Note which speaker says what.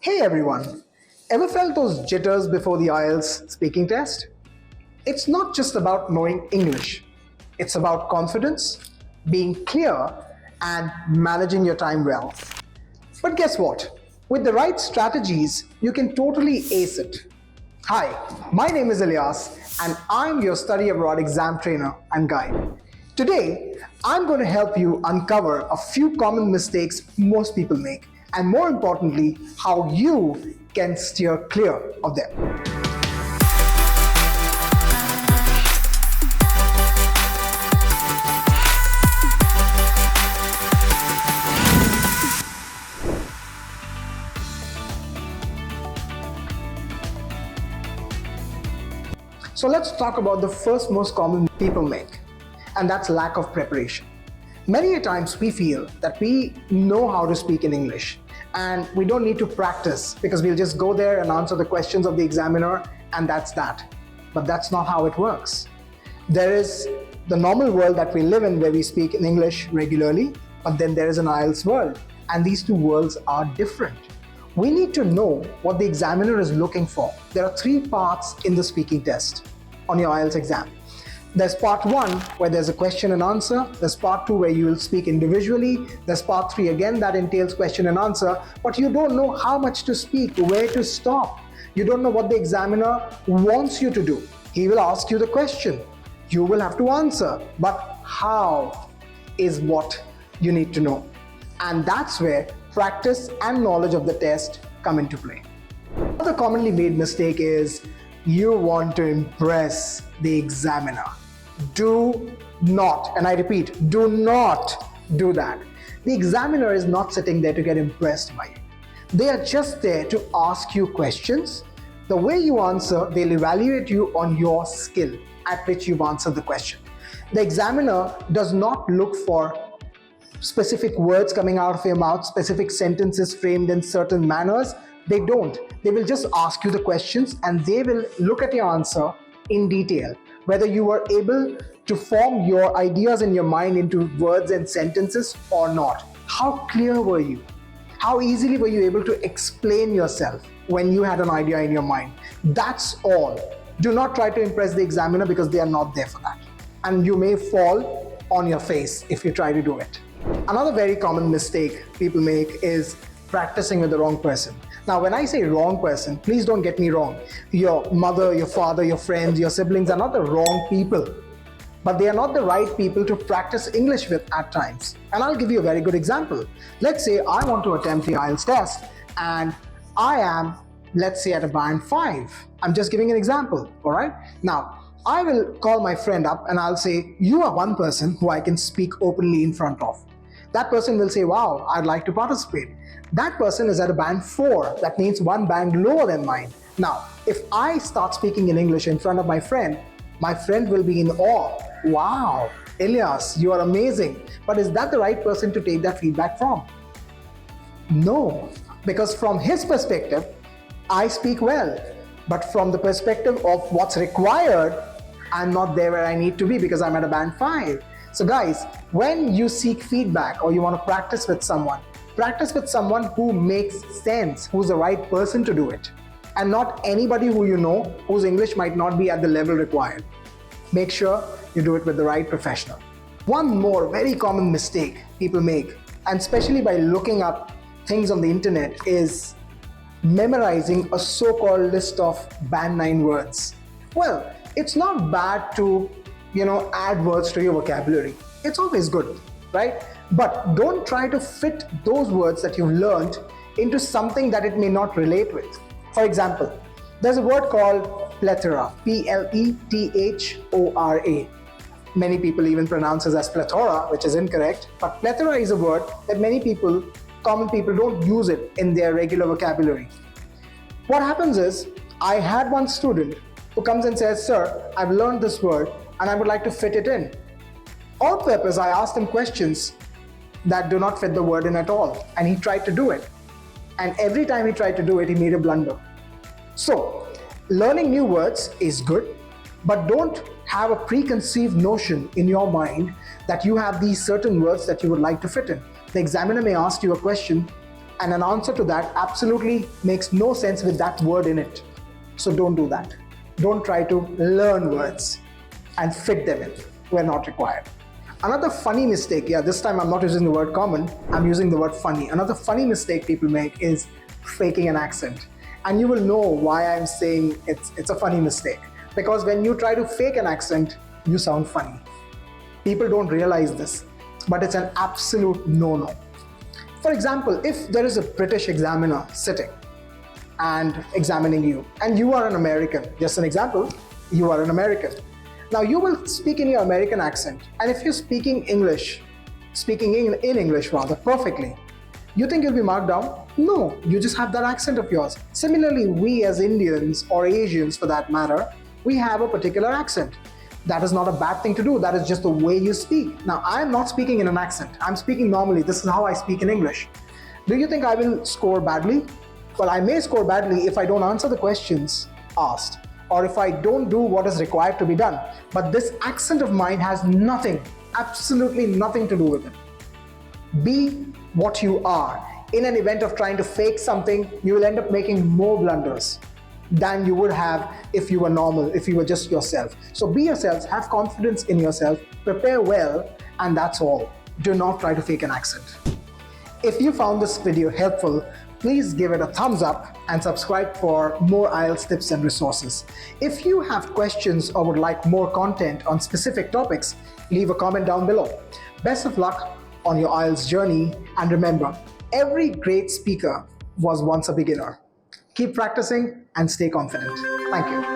Speaker 1: Hey everyone, ever felt those jitters before the IELTS speaking test? It's not just about knowing English, it's about confidence, being clear, and managing your time well. But guess what? With the right strategies, you can totally ace it. Hi, my name is Ilyas, and I'm your study abroad exam trainer and guide. Today, I'm going to help you uncover a few common mistakes most people make, and more importantly, how you can steer clear of them. So let's talk about the first most common people make, and that's lack of preparation. Many a times we feel that we know how to speak in English and we don't need to practice because we'll just go there and answer the questions of the examiner and that's that. But that's not how it works. There is the normal world that we live in where we speak in English regularly, but then there is an IELTS world, and these two worlds are different. We need to know what the examiner is looking for. There are three parts in the speaking test on your IELTS exam. There's part 1 where there's a question and answer. There's part 2 where you will speak individually. There's part 3 again that entails question and answer, but you don't know how much to speak, where to stop. You don't know what the examiner wants you to do. He will ask you the question. You will have to answer, but how is what you need to know. And that's where practice and knowledge of the test come into play. Another commonly made mistake is you want to impress the examiner. Do not, and I repeat, do not do that. The examiner is not sitting there to get impressed by you. They are just there to ask you questions. The way you answer, they'll evaluate you on your skill at which you've answered the question. The examiner does not look for specific words coming out of your mouth, specific sentences framed in certain manners. They don't. They will just ask you the questions and they will look at your answer in detail. Whether you were able to form your ideas in your mind into words and sentences or not. How clear were you? How easily were you able to explain yourself when you had an idea in your mind? That's all. Do not try to impress the examiner because they are not there for that. And you may fall on your face if you try to do it. Another very common mistake people make is practicing with the wrong person. Now, when I say wrong person, please don't get me wrong. Your mother, your father, your friends, your siblings are not the wrong people, but they are not the right people to practice English with at times. And I'll give you a very good example. Let's say I want to attempt the IELTS test and I am, let's say, at a band 5. I'm just giving an example, all right? Now, I will call my friend up and I'll say, you are one person who I can speak openly in front of. That person will say, wow, I'd like to participate. That person is at a band 4. That means one band lower than mine. Now, if I start speaking in English in front of my friend will be in awe. Wow, Ilyas, you are amazing. But is that the right person to take that feedback from? No, because from his perspective, I speak well. But from the perspective of what's required, I'm not there where I need to be because I'm at a band 5. So guys, when you seek feedback or you want to practice with someone who makes sense, who's the right person to do it, and not anybody who you know whose English might not be at the level required. Make sure you do it with the right professional. One more very common mistake people make, and especially by looking up things on the internet, is memorizing a so-called list of band 9 words. Well, it's not bad to add words to your vocabulary. It's always good, right? But don't try to fit those words that you've learned into something that it may not relate with. For example, there's a word called plethora, P-L-E-T-H-O-R-A. Many people even pronounce it as plethora, which is incorrect. But plethora is a word that common people don't use it in their regular vocabulary. What happens is, I had one student who comes and says, sir, I've learned this word and I would like to fit it in. On purpose, I asked him questions that do not fit the word in at all, and he tried to do it. And every time he tried to do it, he made a blunder. So, learning new words is good, but don't have a preconceived notion in your mind that you have these certain words that you would like to fit in. The examiner may ask you a question and an answer to that absolutely makes no sense with that word in it. So don't do that. Don't try to learn words and fit them in where not required. Another funny mistake, this time I'm not using the word common, I'm using the word funny. Another funny mistake people make is faking an accent. And you will know why I'm saying it's a funny mistake. Because when you try to fake an accent, you sound funny. People don't realize this, but it's an absolute no-no. For example, if there is a British examiner sitting and examining you, and you are an American, just an example, you are an American. Now you will speak in your American accent, and if you're speaking English, in English rather, perfectly, you think you'll be marked down? No, you just have that accent of yours. Similarly, we as Indians, or Asians for that matter, we have a particular accent. That is not a bad thing to do, that is just the way you speak. Now, I am not speaking in an accent, I'm speaking normally, this is how I speak in English. Do you think I will score badly? Well, I may score badly if I don't answer the questions asked, or if I don't do what is required to be done. But this accent of mine has nothing, absolutely nothing to do with it. Be what you are. In an event of trying to fake something, you will end up making more blunders than you would have if you were normal, if you were just yourself. So be yourselves, have confidence in yourself, prepare well, and that's all. Do not try to fake an accent. If you found this video helpful, please give it a thumbs up and subscribe for more IELTS tips and resources. If you have questions or would like more content on specific topics, leave a comment down below. Best of luck on your IELTS journey, and remember, every great speaker was once a beginner. Keep practicing and stay confident. Thank you.